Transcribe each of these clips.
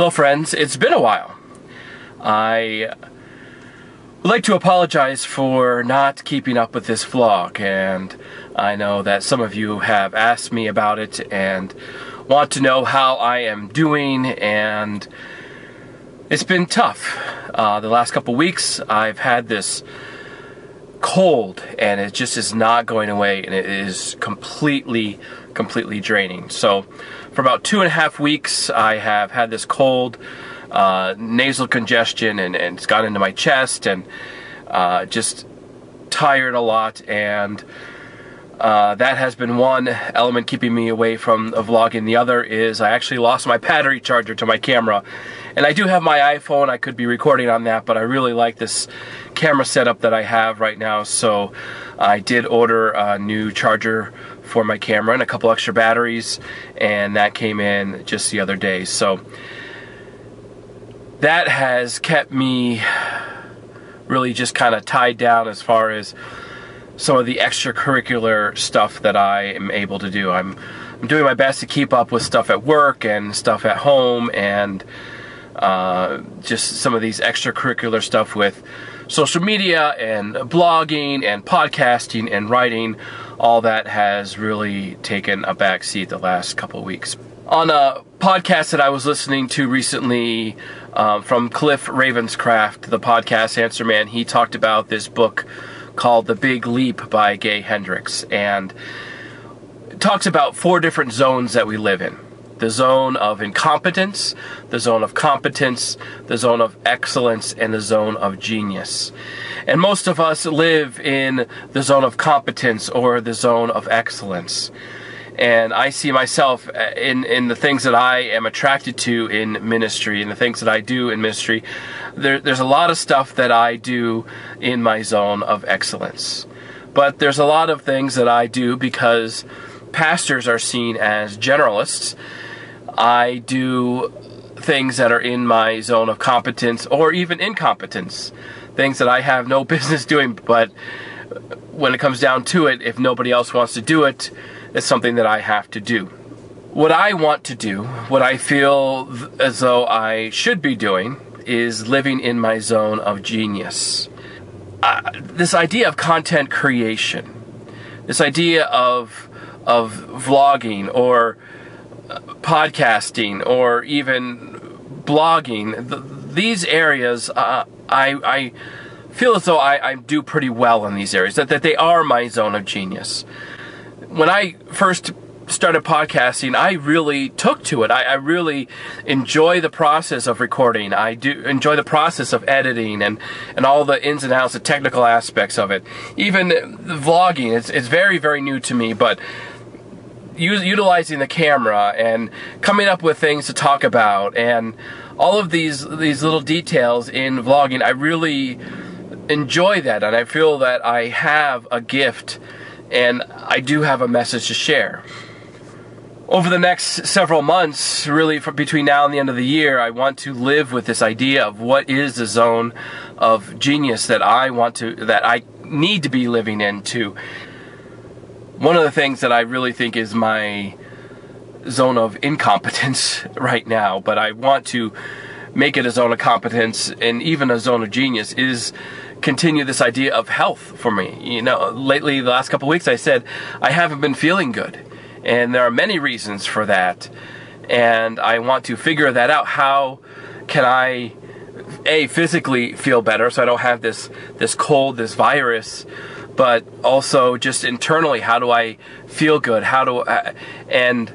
Hello friends, it's been a while. I would like to apologize for not keeping up with this vlog, and I know that some of you have asked me about it and want to know how I am doing, and it's been tough. The last couple weeks I've had this cold and it just is not going away, and it is completely draining. So for about 2.5 weeks I have had this cold, nasal congestion, and it's gone into my chest, and just tired a lot, and that has been one element keeping me away from vlogging. The other is I actually lost my battery charger to my camera, and I do have my iPhone. I could be recording on that, but I really like this camera setup that I have right now, so I did order a new charger for my camera and a couple extra batteries, and that came in just the other day. So that has kept me really just kind of tied down as far as some of the extracurricular stuff that I am able to do. I'm doing my best to keep up with stuff at work and stuff at home, and just some of these extracurricular stuff with social media and blogging and podcasting and writing. All that has really taken a back seat the last couple of weeks. On a podcast that I was listening to recently from Cliff Ravenscraft, the podcast Answer Man, he talked about this book called The Big Leap by Gay Hendricks, and it talks about 4 different zones that we live in. The zone of incompetence, the zone of competence, the zone of excellence, and the zone of genius. And most of us live in the zone of competence or the zone of excellence. And I see myself in the things that I am attracted to in ministry, and the things that I do in ministry. There's a lot of stuff that I do in my zone of excellence. But there's a lot of things that I do because pastors are seen as generalists. I do things that are in my zone of competence or even incompetence. Things that I have no business doing, but when it comes down to it, if nobody else wants to do it, it's something that I have to do. What I want to do, what I feel as though I should be doing, is living in my zone of genius. This idea of content creation, this idea of vlogging or podcasting or even blogging, these areas, I feel as though I do pretty well in these areas, that they are my zone of genius. When I first started podcasting, I really took to it. I really enjoy the process of recording. I do enjoy the process of editing and all the ins and outs, the technical aspects of it. Even the vlogging, it's very new to me, but utilizing the camera and coming up with things to talk about and all of these little details in vlogging, I really enjoy that, and I feel that I have a gift and I do have a message to share. Over the next several months, really between now and the end of the year, I want to live with this idea of what is the zone of genius that I need to be living into. One of the things that I really think is my zone of incompetence right now, but I want to make it a zone of competence and even a zone of genius, is continue this idea of health for me. You know, lately, the last couple of weeks, I said I haven't been feeling good, and there are many reasons for that, and I want to figure that out. How can I physically feel better so I don't have this cold, this virus, but also just internally, how do I feel good? And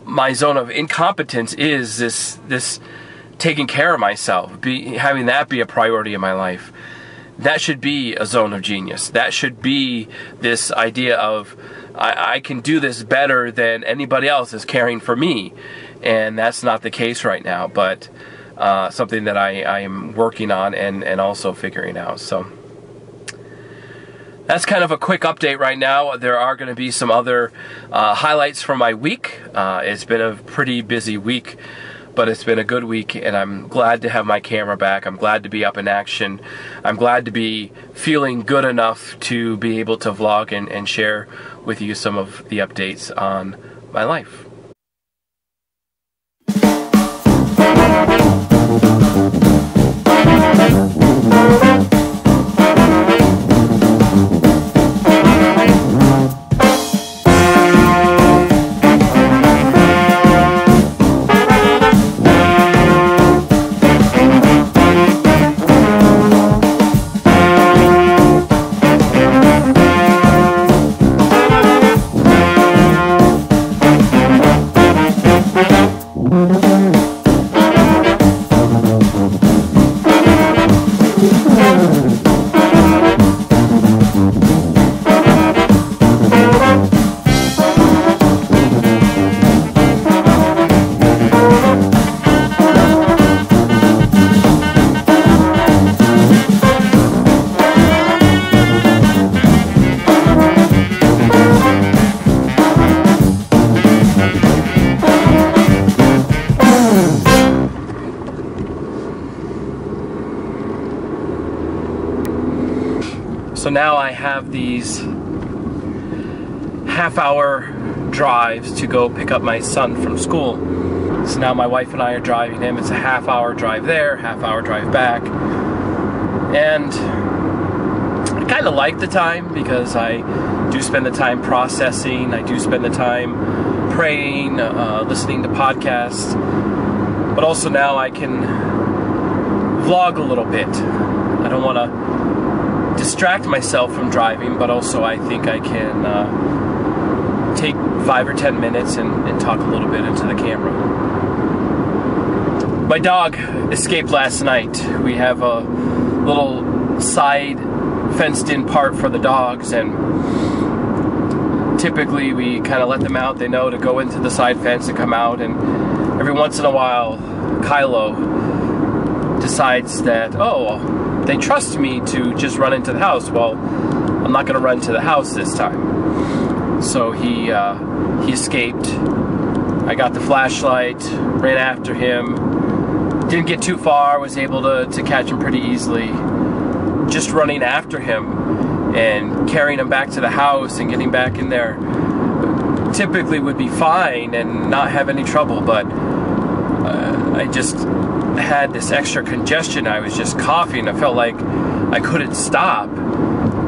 my zone of incompetence is this taking care of myself, having that be a priority in my life. That should be a zone of genius. That should be this idea of I can do this better than anybody else is caring for me. And that's not the case right now, but something that I am working on and also figuring out. So that's kind of a quick update right now. There are going to be some other highlights from my week. It's been a pretty busy week, but it's been a good week, and I'm glad to have my camera back. I'm glad to be up in action. I'm glad to be feeling good enough to be able to vlog and share with you some of the updates on my life. now I have these half-hour drives to go pick up my son from school. So now my wife and I are driving him. It's a half-hour drive there, half-hour drive back. And I kind of like the time because I do spend the time processing. I do spend the time praying, listening to podcasts. But also now I can vlog a little bit. I don't want to distract myself from driving, but also I think I can take 5 or 10 minutes and talk a little bit into the camera. My dog escaped last night. We have a little side fenced-in part for the dogs, and typically we kind of let them out. They know to go into the side fence and come out, and every once in a while Kylo decides that, oh, they trust me to just run into the house. Well, I'm not going to run to the house this time. So he escaped. I got the flashlight, ran after him, didn't get too far, was able to catch him pretty easily. Just running after him and carrying him back to the house and getting back in there typically would be fine and not have any trouble, but I just had this extra congestion. I was just coughing. I felt like I couldn't stop,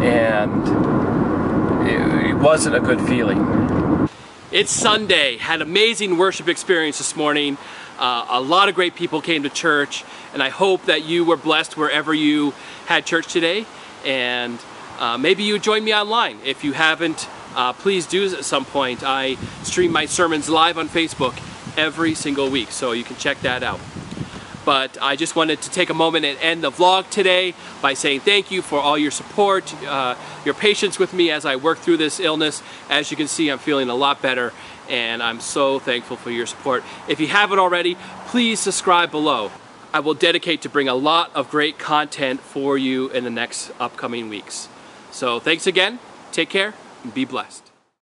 and it wasn't a good feeling. It's Sunday. Had amazing worship experience this morning. A lot of great people came to church, and I hope that you were blessed wherever you had church today, and maybe you joined me online. If you haven't, please do at some point. I stream my sermons live on Facebook every single week, so you can check that out. But I just wanted to take a moment and end the vlog today by saying thank you for all your support, your patience with me as I work through this illness. As you can see, I'm feeling a lot better, and I'm so thankful for your support. If you haven't already, please subscribe below. I will dedicate to bring a lot of great content for you in the next upcoming weeks. So thanks again, take care, and be blessed.